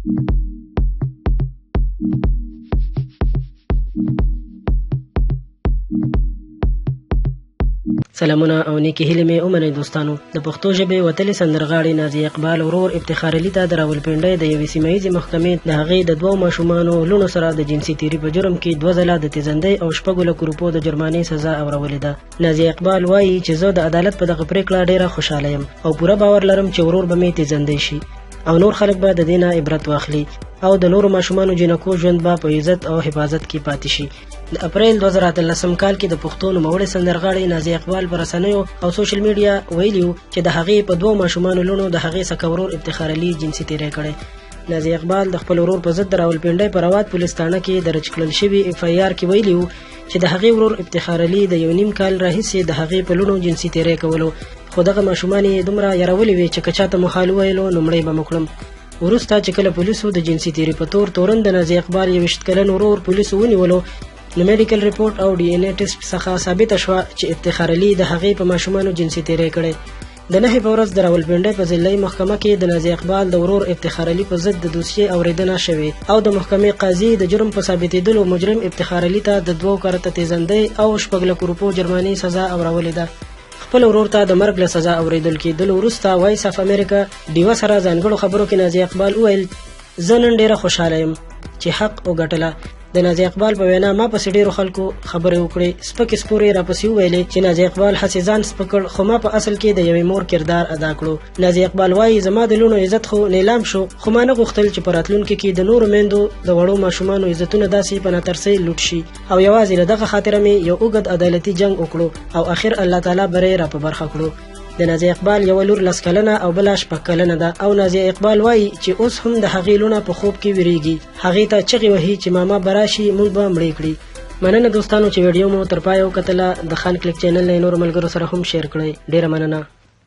سلامونه او نیکې هیلې مې ومنئ دوستانو. د پښتو ژبې وتلې سندرغاړې نازیه اقبال ورور افتخار علي ته د راولپنډۍ د یوې سیمه ییزې محکمې د هغې د 2 ماشومانو لوڼو سره د جنسي تیري په جرم کې 2 ځله د تیزندۍ او 6 لکو روپو د جرمانې سزا اورولې ده. نازیه اقبال وایي چې زه د عدالت په دغه پریکړه ډیره خوشحاله یم او پوره باور لرم چې ورور به مې تیزندۍ شي او نور خلک به د دې نه عبرت واخلي او د نورو ماشومانو جنکو ژوند به په عزت او حفاظت کې پاتې شي. د اپریل 2013 کال کې د پښتو نوموړې سندرغاړې نازیه اقبال په رسنیو او سوشل میډیا ویلي چې د هغې په 2 ماشومانو لوڼو د هغې څخه ورور افتخار علي جنسي تیری کړی. نازیه اقبال د خپل ورور په ضد د راولپنډۍ په روات پولیس تاڼه کې درج کړل شوي FIR کې ویلي چې د هغې ورور افتخار علي د 1.5 کال راهیسې د هغې په لوڼو جنسي تیری کولو، خو دغه ماشومان یې دومره یارولې وې چې که چاته مو حال وویلو نو مړی به مو کړم. وروسته چې کله پولیسو د جنسي تیري په تورن د نازیه اقبال 21 کلن ورور پولیسو ونیولو، نو میډیکل ریپورټ او DNA ټیسټ څخه ثابته شوه چې افتخار علي د هغې په ماشومانو جنسي تیری کړی. د 9 په ورځ د راولپنډۍ په ضلعي محکمه کې د نازیه اقبال د ورور افتخار علي په ضد د دوسیې اورېدنه شوې او د محکمې قاضي د جرم په ثابتېدلو مجرم افتخار علي ته د 2 کرته تیزندۍ او 6 لکو روپو جرمانې سزا اورولې ده. خپل ورور ته د مرګ له سزا اوریدل کېدلو وروسته وایس اف امریکا ډیوا سره ځانګړو خبرو کې نازیه اقبال وویل زه نن ډیره خوشحاله یم چې حق وګټله. د نازیه اقبال په وینا ما پسې ډیرو خلکو خبرې وکړې، سپکې سپورې راپسې وویلې چې نازیه اقبال هسې ځان سپکړ خو ما په اصل کې د یوې مور کردار ادا کړو. نازیه اقبال وایي زما د لوڼو عزت خو نیلام شو، خو ما نه غوښتل چې په راتلونکي کې د نورو میندو د وړو ماشومانو عزتونه داسې په ناترسۍ لوټ شي او یوازې له دغه خاطره مې یو اوږد عدالتي جنګ وکړو او اخر الله تعالی بری را په برخه کړو. د نازیه اقبال یو لور 10 کلنه او بله 6 کلنه ده او نازیه اقبال وایي چې اوس هم د هغې لوڼه په خوب کې ویریږي، هغې ته چغې وهي چې ماما به راشي موږ به مړې کړي. مننه دوستانو چې ویډیو مو تر پایه وکتله. د خان کلیک چینل نه نورو ملګرو سره هم شیر کړئ. ډیره مننه.